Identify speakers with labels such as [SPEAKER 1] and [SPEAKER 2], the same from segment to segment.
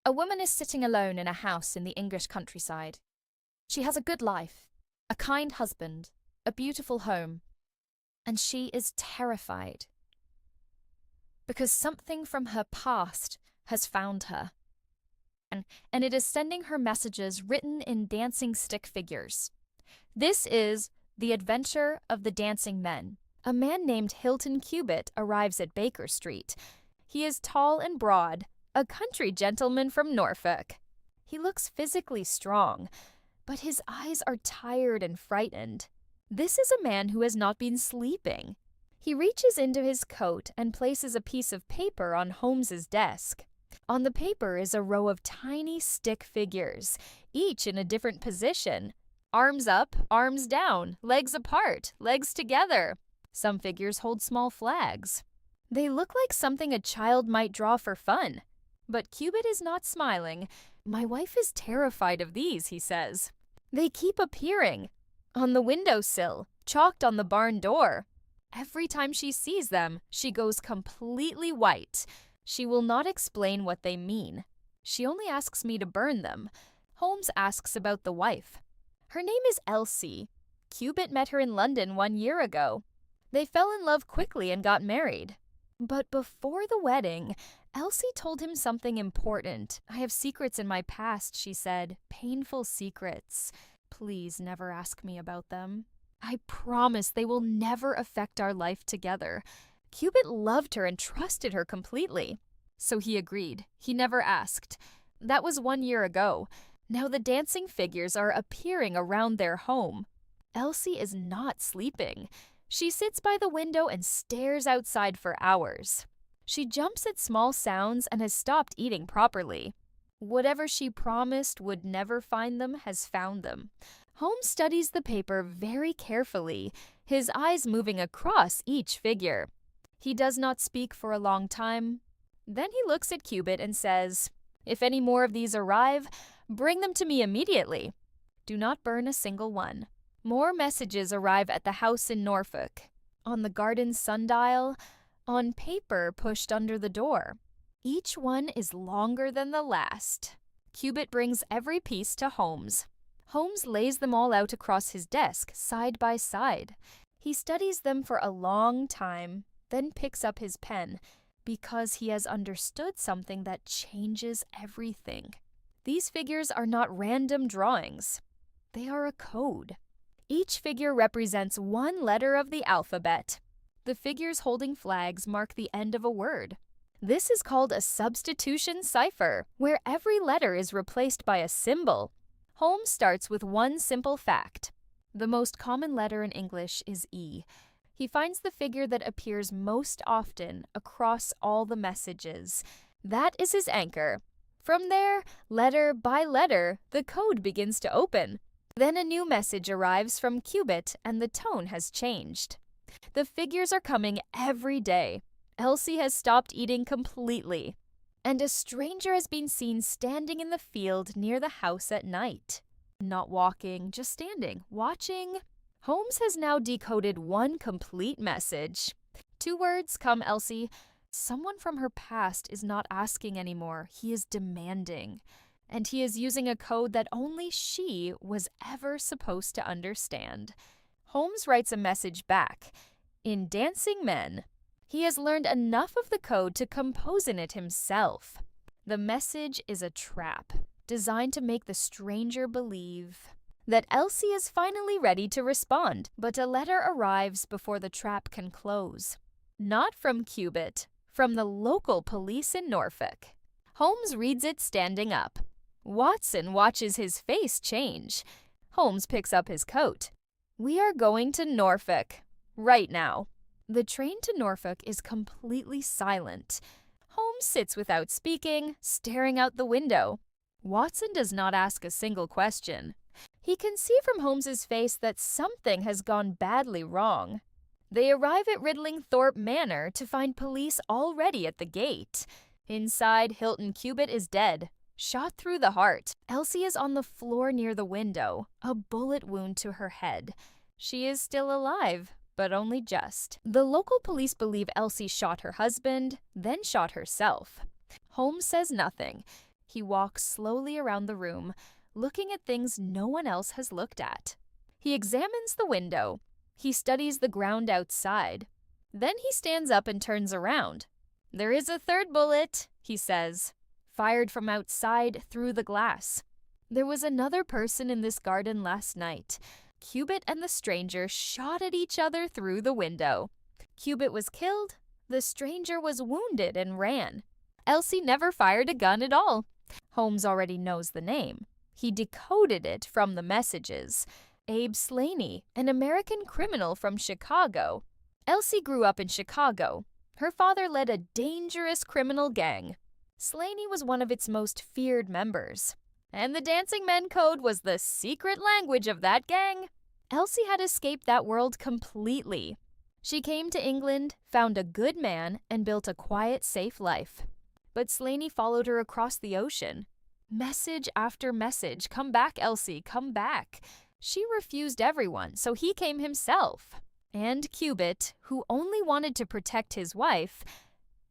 [SPEAKER 1] A woman is sitting alone in a house in the English countryside. She has a good life, a kind husband, a beautiful home, and she is terrified because something from her past has found her. And it is sending her messages written in dancing stick figures. This is The Adventure of the Dancing Men. A man named Hilton Cubitt arrives at Baker Street. He is tall and broad, a country gentleman from Norfolk. He looks physically strong, but his eyes are tired and frightened. This is a man who has not been sleeping. He reaches into his coat and places a piece of paper on Holmes's desk. On the paper is a row of tiny stick figures, each in a different position. Arms up, arms down, legs apart, legs together. Some figures hold small flags. They look like something a child might draw for fun. But Cubitt is not smiling. "My wife is terrified of these," he says. "They keep appearing. On the windowsill, chalked on the barn door. Every time she sees them, she goes completely white. She will not explain what they mean. She only asks me to burn them." Holmes asks about the wife. "Her name is Elsie. Cubitt met her in London 1 year ago. They fell in love quickly and got married. But before the wedding, Elsie told him something important. 'I have secrets in my past,' she said. 'Painful secrets. Please never ask me about them. I promise they will never affect our life together.' Cubitt loved her and trusted her completely. So he agreed. He never asked. That was 1 year ago. Now the dancing figures are appearing around their home. Elsie is not sleeping. She sits by the window and stares outside for hours. She jumps at small sounds and has stopped eating properly. Whatever she promised would never find them has found them." Holmes studies the paper very carefully, his eyes moving across each figure. He does not speak for a long time. Then he looks at Cubitt and says, "If any more of these arrive, bring them to me immediately. Do not burn a single one." More messages arrive at the house in Norfolk, on the garden sundial, on paper pushed under the door. Each one is longer than the last. Cubitt brings every piece to Holmes. Holmes lays them all out across his desk, side by side. He studies them for a long time, then picks up his pen, because he has understood something that changes everything. These figures are not random drawings. They are a code. Each figure represents one letter of the alphabet. The figures holding flags mark the end of a word. This is called a substitution cipher, where every letter is replaced by a symbol. Holmes starts with one simple fact. The most common letter in English is E. He finds the figure that appears most often across all the messages. That is his anchor. From there, letter by letter, the code begins to open. Then a new message arrives from Cubitt and the tone has changed. The figures are coming every day. Elsie has stopped eating completely. And a stranger has been seen standing in the field near the house at night. Not walking, just standing, watching. Holmes has now decoded one complete message. 2 words, "Come, Elsie." Someone from her past is not asking anymore. He is demanding. And he is using a code that only she was ever supposed to understand. Holmes writes a message back. In Dancing Men, he has learned enough of the code to compose in it himself. The message is a trap, designed to make the stranger believe that Elsie is finally ready to respond, but a letter arrives before the trap can close. Not from Cubitt, from the local police in Norfolk. Holmes reads it standing up. Watson watches his face change. Holmes picks up his coat. "We are going to Norfolk. Right now." The train to Norfolk is completely silent. Holmes sits without speaking, staring out the window. Watson does not ask a single question. He can see from Holmes's face that something has gone badly wrong. They arrive at Ridling Thorpe Manor to find police already at the gate. Inside, Hilton Cubitt is dead, shot through the heart. Elsie is on the floor near the window, a bullet wound to her head. She is still alive, but only just. The local police believe Elsie shot her husband, then shot herself. Holmes says nothing. He walks slowly around the room, looking at things no one else has looked at. He examines the window. He studies the ground outside. Then he stands up and turns around. "There is a third bullet," he says, "fired from outside through the glass. There was another person in this garden last night. Cubit and the stranger shot at each other through the window. Cubit was killed. The stranger was wounded and ran. Elsie never fired a gun at all." Holmes already knows the name. He decoded it from the messages. Abe Slaney, an American criminal from Chicago. Elsie grew up in Chicago. Her father led a dangerous criminal gang. Slaney was one of its most feared members. And the Dancing Men Code was the secret language of that gang. Elsie had escaped that world completely. She came to England, found a good man, and built a quiet, safe life. But Slaney followed her across the ocean. Message after message, "Come back, Elsie, come back." She refused everyone, so he came himself. And Cubit, who only wanted to protect his wife,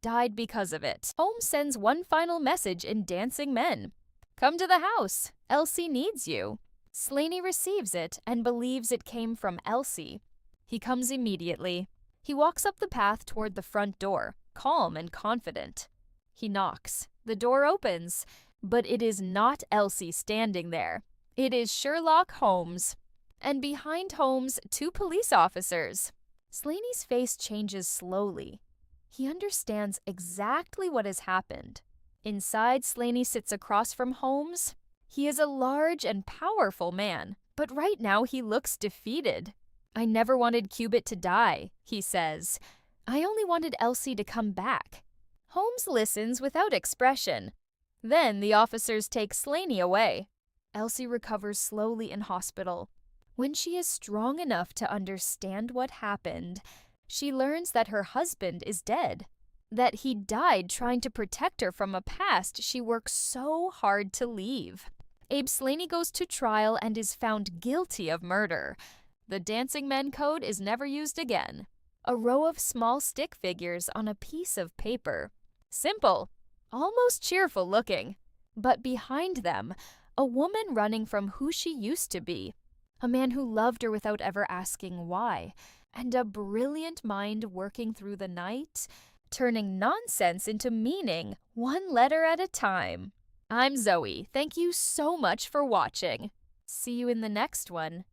[SPEAKER 1] died because of it. Holmes sends one final message in Dancing Men. "Come to the house. Elsie needs you." Slaney receives it and believes it came from Elsie. He comes immediately. He walks up the path toward the front door, calm and confident. He knocks. The door opens, but it is not Elsie standing there. It is Sherlock Holmes. And behind Holmes, 2 police officers. Slaney's face changes slowly. He understands exactly what has happened. Inside, Slaney sits across from Holmes. He is a large and powerful man, but right now he looks defeated. "I never wanted Cubit to die," he says. "I only wanted Elsie to come back." Holmes listens without expression. Then the officers take Slaney away. Elsie recovers slowly in hospital. When she is strong enough to understand what happened, she learns that her husband is dead, that he died trying to protect her from a past she worked so hard to leave. Abe Slaney goes to trial and is found guilty of murder. The Dancing Men Code is never used again. A row of small stick figures on a piece of paper. Simple, almost cheerful looking. But behind them, a woman running from who she used to be. A man who loved her without ever asking why. And a brilliant mind working through the night, turning nonsense into meaning, one letter at a time. I'm Zoey. Thank you so much for watching. See you in the next one.